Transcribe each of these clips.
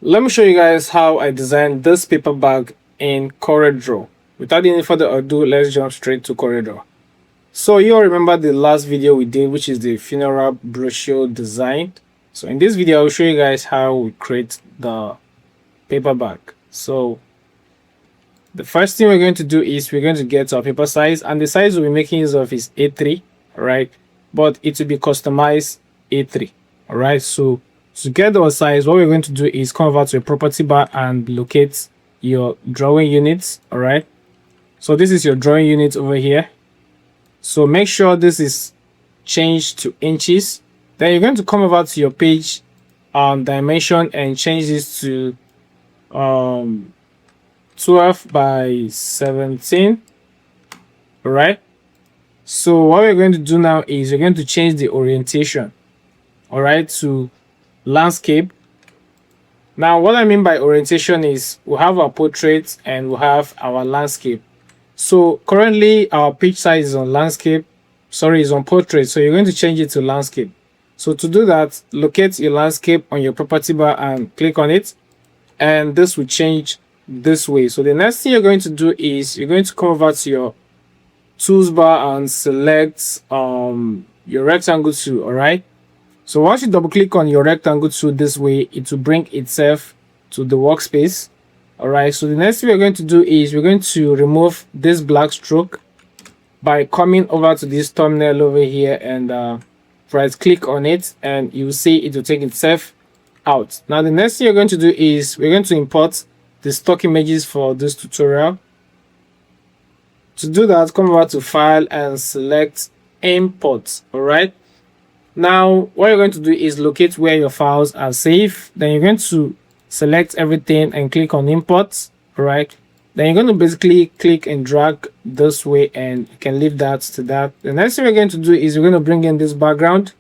Let me show you guys how I designed this paper bag in CorelDRAW. Without any further ado, let's jump straight to CorelDRAW. So you all remember the last video we did, which is the funeral brochure design. So in this video, I'll show you guys how we create the paper bag. So the first thing we're going to do is we're going to get our paper size, and the size we'll be making use of is A3, right? But it will be customized A3, all right? So to get our size, what we're going to do is come over to a property bar and locate your drawing units, all right? So this is your drawing unit over here. So make sure this is changed to inches. Then you're going to come over to your page dimension and change this to 12 by 17. All right. So what we're going to do now is we're going to change the orientation, all right, to landscape. Now what I mean by orientation is we have our portrait and we have our landscape. So currently our page size is on landscape, is on portrait, so you're going to change it to landscape. So to do that, locate your landscape on your property bar and click on it, and this will change this way. So the next thing you're going to do is you're going to come over to your tools bar and select your rectangle tool. All right, so once you double click on your rectangle tool this way, it will bring itself to the workspace. All right, so the next thing we're going to do is we're going to remove this black stroke by coming over to this thumbnail over here and right click on it, and you will see it will take itself out. Now the next thing you're going to do is we're going to import the stock images for this tutorial. To do that, come over to file and select import. All right, now what you're going to do is locate where your files are saved. Then you're going to select everything and click on import. All right, then you're going to basically click and drag this way, and you can leave that to that. The next thing we're going to do is we're going to bring in this background.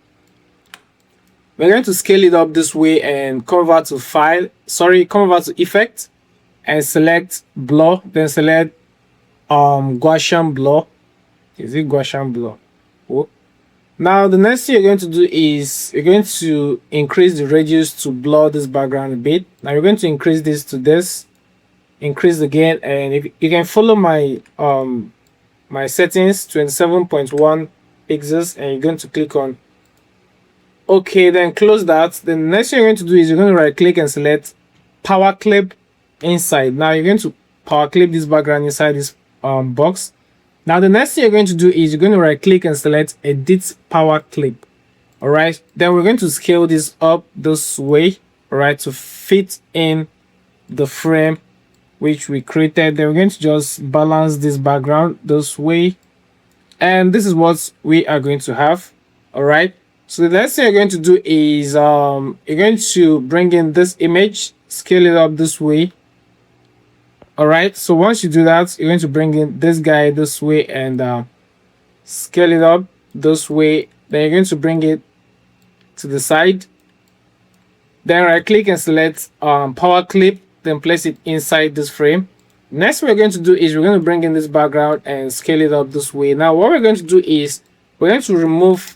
We're going to scale it up this way and come over to come over to effect and select blur, then select Gaussian blur. Is it Gaussian blur? Oh. Now the next thing you're going to do is you're going to increase the radius to blur this background a bit. Now you're going to increase this to this, increase again, and if you can follow my my settings, 27.1 pixels, and you're going to click on OK, then close that. Then the next thing you're going to do is you're going to right click and select power clip inside. Now you're going to power clip this background inside this box. Now the next thing you're going to do is you're going to right click and select edit power clip. All right, then we're going to scale this up this way, all right, to fit in the frame which we created. Then we're going to just balance this background this way, and this is what we are going to have. All right, so the next thing you're going to do is you're going to bring in this image, scale it up this way. All right, so once you do that, you're going to bring in this guy this way and scale it up this way. Then you're going to bring it to the side, then right click and select power clip, then place it inside this frame. Next we're going to do is we're going to bring in this background and scale it up this way. Now what we're going to do is we're going to remove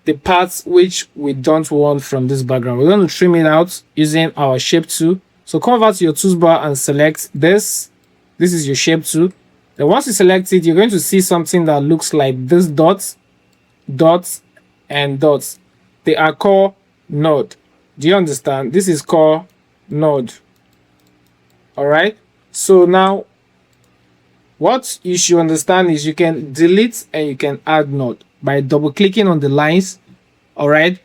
the parts which we don't want from this background. We're going to trim it out using our shape tool. So come over to your tools bar and select this. This is your shape tool. Then once you select it, you're going to see something that looks like this dots, and dots. They are called node. Do you understand? This is called node. All right. So now what you should understand is you can delete and you can add node by double clicking on the lines. All right.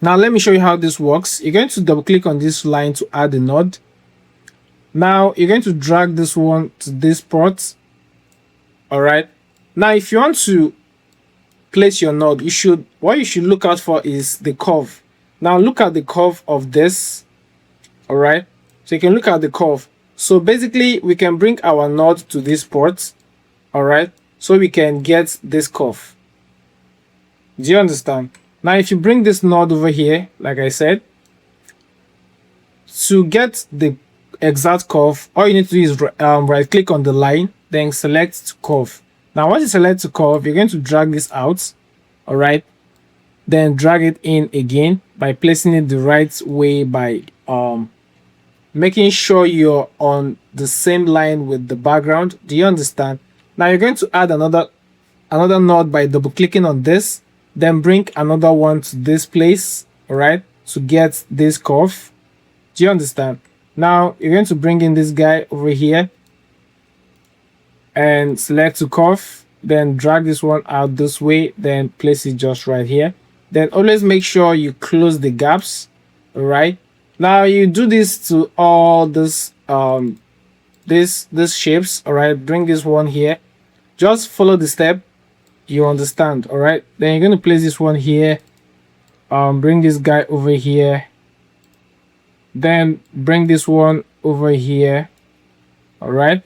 Now let me show you how this works. You're going to double click on this line to add a node. Now you're going to drag this one to this port. All right. Now if you want to place your node, what you should look out for is the curve. Now look at the curve of this. All right. So you can look at the curve. So basically we can bring our node to this port. All right. So we can get this curve. Do you understand? Now if you bring this node over here, like I said, to get the exact curve, all you need to do is right click on the line, then select curve. Now once you select the curve, you're going to drag this out. All right, then drag it in again by placing it the right way by making sure you're on the same line with the background. Do you understand? Now you're going to add another node by double clicking on this, then bring another one to this place, all right, to get this curve. Do you understand? Now you're going to bring in this guy over here and select to curve, then drag this one out this way, then place it just right here. Then always make sure you close the gaps. All right, now you do this to all this this shapes. All right, bring this one here, just follow the step, you understand. All right, then you're going to place this one here, bring this guy over here, then bring this one over here. All right,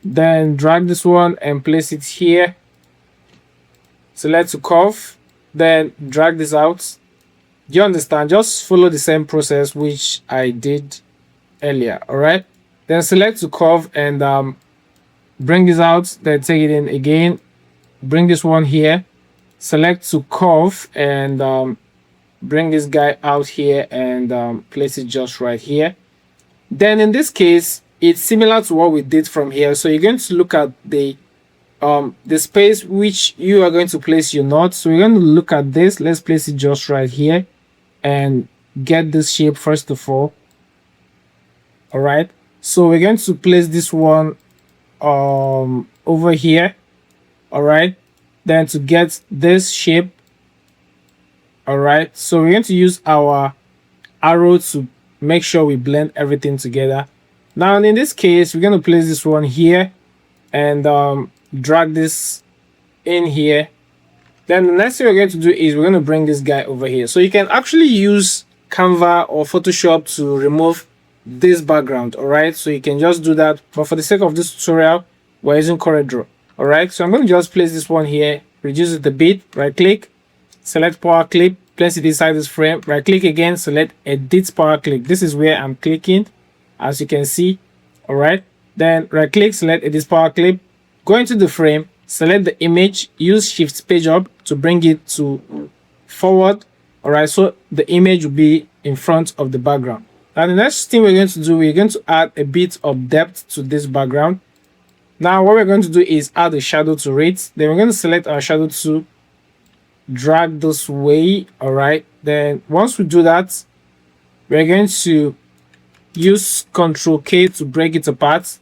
then drag this one and place it here, select to curve, then drag this out. Do you understand? Just follow the same process which I did earlier. All right, then select to curve and bring this out, then take it in again, bring this one here, select to curve and bring this guy out here and place it just right here. Then in this case, it's similar to what we did from here. So you're going to look at the space which you are going to place your knot. So we're going to look at this. Let's place it just right here and get this shape first of all. All right, so we're going to place this one over here. All right, then to get this shape. All right, so we're going to use our arrow to make sure we blend everything together. Now in this case, we're going to place this one here and drag this in here. Then the next thing we're going to do is we're going to bring this guy over here. So you can actually use Canva or Photoshop to remove this background. All right, so you can just do that, but for the sake of this tutorial, we're using CorelDRAW. All right, so I'm going to just place this one here, reduce it a bit, right click, select power clip, place it inside this frame, right click again, select edit power clip. This is where I'm clicking, as you can see. All right, then right click, select edit power clip, go into the frame, select the image, use shift page up to bring it to forward. All right, so the image will be in front of the background. Now the next thing we're going to do, we're going to add a bit of depth to this background. Now what we're going to do is add a shadow to it. Then we're going to select our shadow to drag this way. All right, then once we do that, we're going to use Ctrl K to break it apart.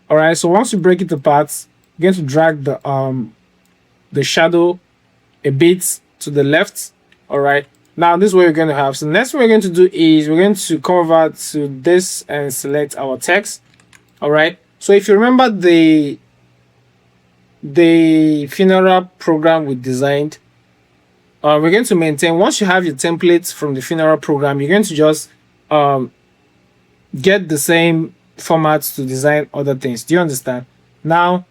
All right, so once you break it apart, you're going to drag the shadow a bit to the left. All right, now this is what we're going to have. So the next thing we're going to do is we're going to come over to this and select our text. All right, so if you remember the funeral program we designed, we're going to maintain, once you have your templates from the funeral program, you're going to just get the same formats to design other things. Do you understand? Now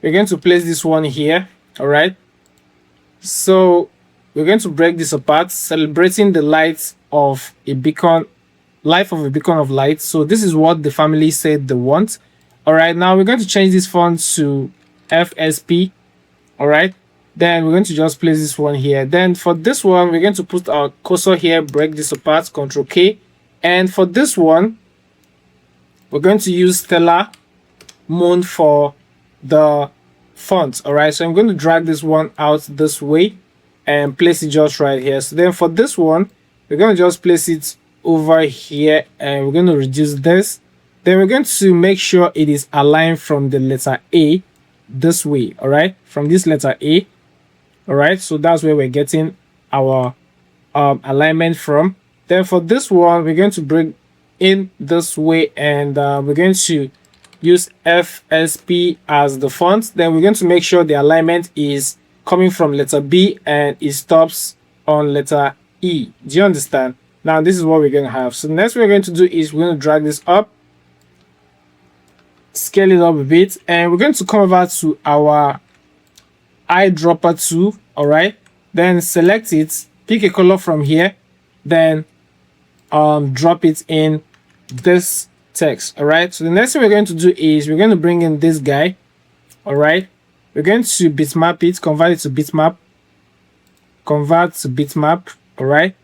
we're going to place this one here. All right, so we're going to break this apart, celebrating the lights of a beacon, life of a beacon of light. So this is what the family said they want. All right, now we're going to change this font to FSP. All right, then we're going to just place this one here. Then for this one, we're going to put our cursor here, break this apart, Ctrl K. And for this one, we're going to use Stellar Moon for the font. All right, so I'm going to drag this one out this way and place it just right here. So then for this one, we're going to just place it over here and we're going to reduce this. Then we're going to make sure it is aligned from the letter A this way. All right, from this letter A. All right, so that's where we're getting our alignment from. Then for this one, we're going to bring in this way and we're going to use FSP as the font. Then we're going to make sure the alignment is coming from letter B and it stops on letter E. Do you understand? Now this is what we're going to have. So next we're going to do is we're going to drag this up, scale it up a bit, and we're going to come over to our eyedropper tool. All right, then select it, pick a color from here, then drop it in this text. All right, so the next thing we're going to do is we're going to bring in this guy. All right, we're going to bitmap it, convert it to bitmap, convert to bitmap. All right,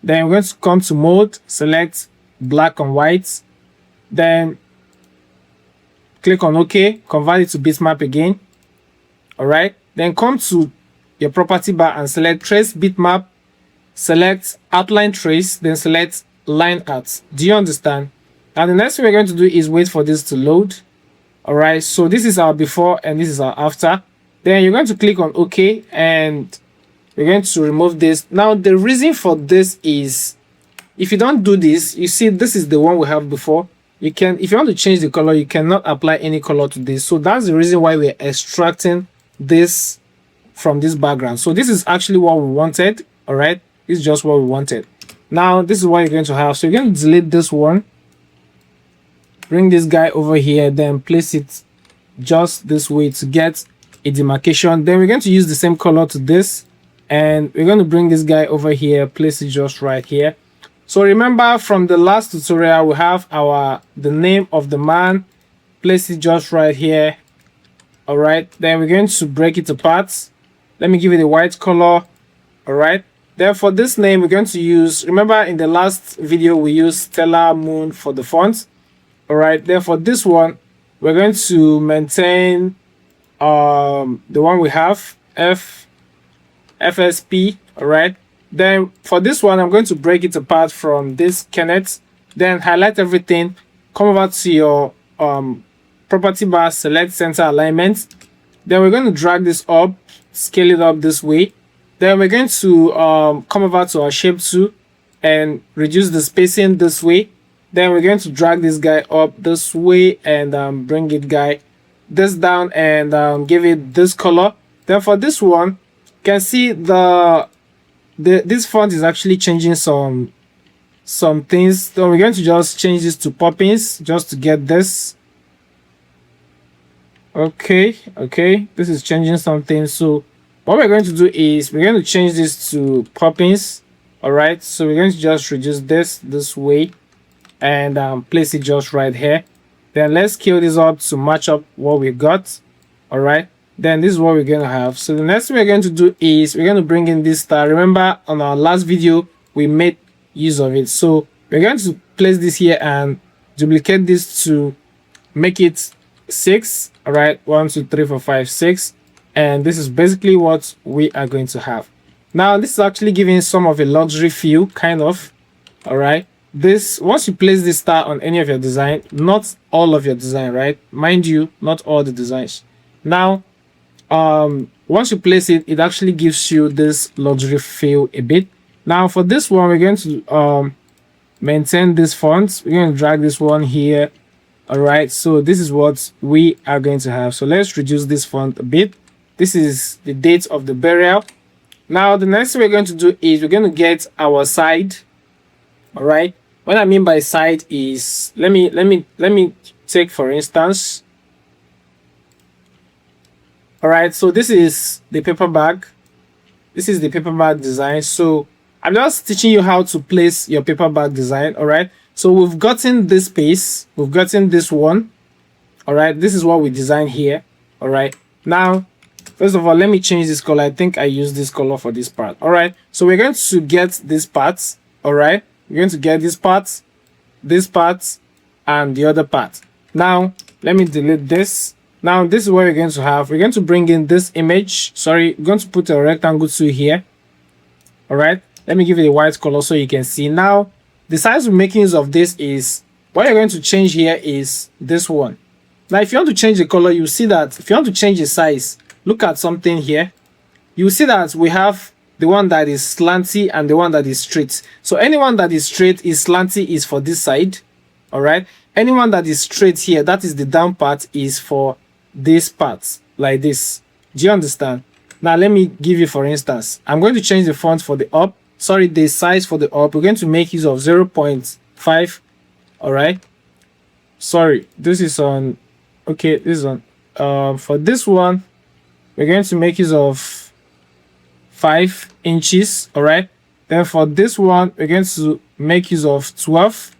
then we're going to come to mode, select black and white, then click on OK, convert it to bitmap again. All right, then come to your property bar and select trace bitmap, select outline trace, then select line art. Do you understand? Now the next thing we're going to do is wait for this to load. All right, so this is our before and this is our after. Then you're going to click on OK and we're going to remove this. Now the reason for this is, if you don't do this, you see this is the one we have before. You can, if you want to change the color, you cannot apply any color to this. So that's the reason why we're extracting this from this background. So this is actually what we wanted. All right, it's just what we wanted. Now this is what you're going to have. So you're going to delete this one, bring this guy over here, then place it just this way to get a demarcation. Then we're going to use the same color to this, and we're going to bring this guy over here, place it just right here. So remember from the last tutorial, we have the name of the man, place it just right here. All right, then we're going to break it apart. Let me give it a white color. All right, then for this name, we're going to use, remember in the last video, we used Stellar Moon for the font. All right, then for this one, we're going to maintain the one we have, FSP. All right, then for this one, I'm going to break it apart from this Kenneth, then highlight everything, come over to your property bar, select center alignment. Then we're going to drag this up, scale it up this way. Then we're going to come over to our shape tool and reduce the spacing this way. Then we're going to drag this guy up this way and bring this down and give it this color. Then for this one, you can see this font is actually changing some things. So we're going to just change this to Poppins just to get this. Okay, this is changing something. So what we're going to do is we're going to change this to Poppins. All right, so we're going to just reduce this way and place it just right here. Then let's scale this up to match up what we got. All right, then this is what we're going to have. So the next thing we're going to do is we're going to bring in this star. Remember on our last video we made use of it, so we're going to place this here and duplicate this to make it 6. All right, 1 2 3 4 5 6, and this is basically what we are going to have. Now this is actually giving some of a luxury feel, kind of. All right, this, once you place this star on any of your design, not all of your design, right, mind you, not all the designs. Now once you place it, it actually gives you this luxury feel a bit. Now for this one, we're going to maintain this font. We're going to drag this one here. All right, so this is what we are going to have. So let's reduce this font a bit. This is the date of the burial. Now the next thing we're going to do is we're going to get our side. All right, what I mean by side is, let me take for instance. All right, so this is the paper bag. This is the paper bag design. So I'm just teaching you how to place your paper bag design. All right, so we've gotten this space, we've gotten this one. All right, this is what we designed here. All right, now first of all, let me change this color. I think I use this color for this part. All right, so we're going to get this part. All right, we're going to get this part, and the other part. Now let me delete this. Now this is what we're going to have. We're going to bring in this image. Sorry, we're going to put a rectangle tool here. All right, let me give it a white color so you can see. Now the size we're making use of this is, what you're going to change here is this one. Now if you want to change the color, you see that if you want to change the size, look at something here. You see that we have the one that is slanty and the one that is straight. So anyone that is straight is slanty is for this side. All right, anyone that is straight here, that is the down part, is for this part, like this. Do you understand? Now let me give you, for instance, I'm going to change the font for the up, sorry, the size for the up. We're going to make use of 0.5. all right, sorry, this is on, okay, this is on for this one we're going to make use of 5 inches. All right, then for this one we're going to make use of 12.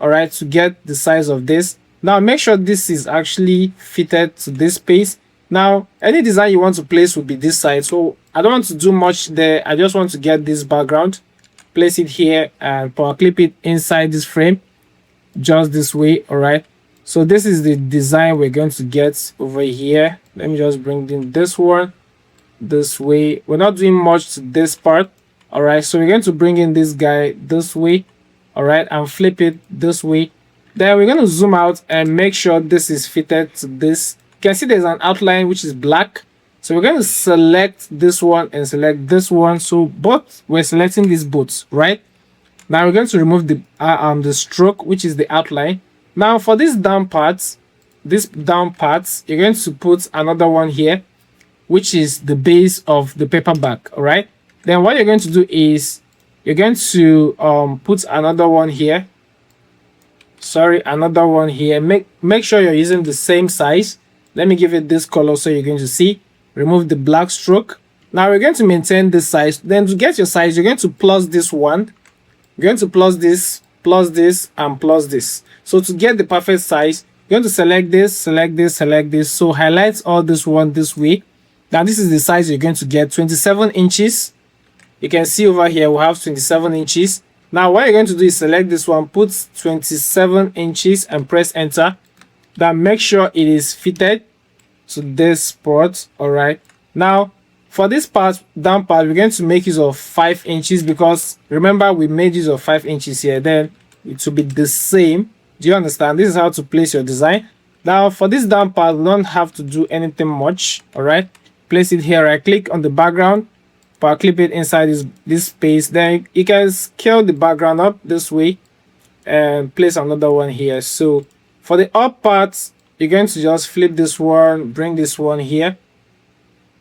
all right, to get the size of this. Now make sure this is actually fitted to this space. Now any design you want to place would be this side, so I don't want to do much there. I just want to get this background, place it here and power clip it inside this frame. just this way. All right, so this is the design we're going to get over here. Let me just bring in this one this way. We're not doing much to this part. All right, so we're going to bring in this guy this way. All right, and flip it this way. Then we're going to zoom out and make sure this is fitted to this. You can see there's an outline which is black, so we're going to select this one and select this one. So both, we're selecting these both, right? Now we're going to remove the stroke, which is the outline. Now for this down parts, you're going to put another one here, which is the base of the paperback. All right, then what you're going to do is you're going to put another one here. Another one here. Make sure you're using the same size. Let me give it this color so you're going to see. Remove the black stroke. Now we're going to maintain this size. Then to get your size, you're going to plus this one. You're going to plus this, and plus this. So to get the perfect size, you're going to select this, select this, select this. So highlight all this one this way. Now this is the size you're going to get, 27 inches. You can see over here we have 27 inches. Now what you're going to do is select this one, put 27 inches and press enter. Then make sure it is fitted to this spot. All right, now for this part, down part, we're going to make use of 5 inches because remember we made use of 5 inches here. Then it will be the same. Do you understand? This is how to place your design. Now for this down part, we don't have to do anything much. All right, place it here. Right click on the background, power clip it inside this space. Then you can scale the background up this way and place another one here. So for the up parts, you're going to just flip this one, bring this one here.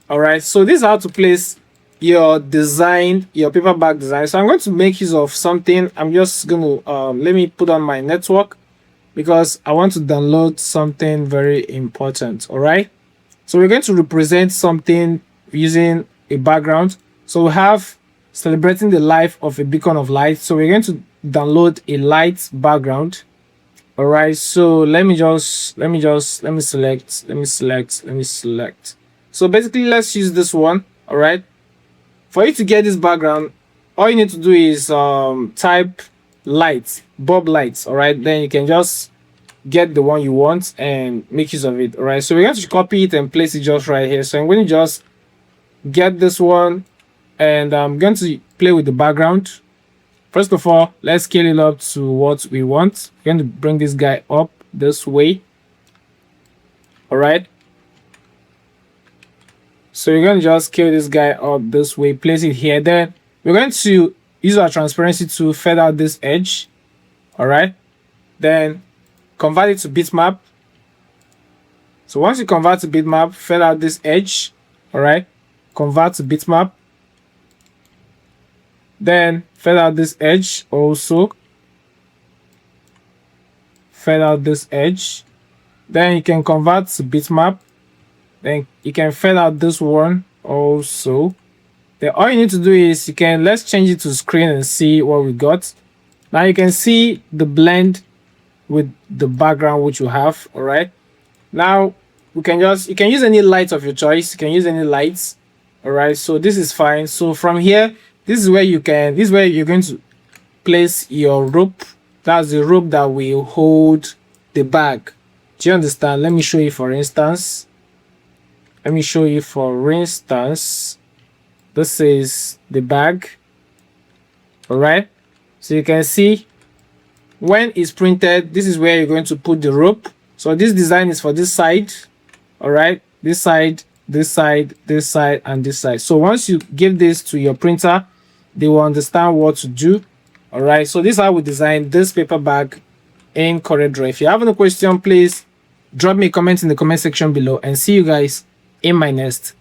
All right, so this is how to place your design, your paperback design. So I'm going to make use of something. I'm just going to let me put on my network because I want to download something very important. All right, so we're going to represent something using a background. So we have celebrating the life of a beacon of light. So we're going to download a light background. All right, so let me select. So basically, let's use this one. All right, for you to get this background, all you need to do is type lights, bulb lights. All right, then you can just get the one you want and make use of it. All right, so we're going to copy it and place it just right here. So I'm going to just get this one and I'm going to play with the background. First of all, let's scale it up to what we want. We're going to bring this guy up this way. All right, so you're going to just scale this guy up this way, place it here. Then we're going to use our transparency to feather out this edge. All right, then convert it to bitmap. So once you convert to bitmap, feather out this edge. All right, convert to bitmap. Then feather out this edge also. Feather out this edge. Then you can convert to bitmap. Then you can feather out this one also. Then all you need to do is let's change it to screen and see what we got. Now you can see the blend with the background which you have. All right, now you can use any light of your choice. You can use any lights. All right, so this is fine. So from here, this is where you're going to place your rope. That's the rope that will hold the bag. Do you understand? Let me show you for instance. This is the bag. All right, so you can see when it's printed, this is where you're going to put the rope. So this design is for this side. All right, this side, this side, this side, and this side. So once you give this to your printer, they will understand what to do. All right, so this is how we design this paper bag in CorelDRAW. If you have any question, please drop me a comment in the comment section below, and see you guys in my next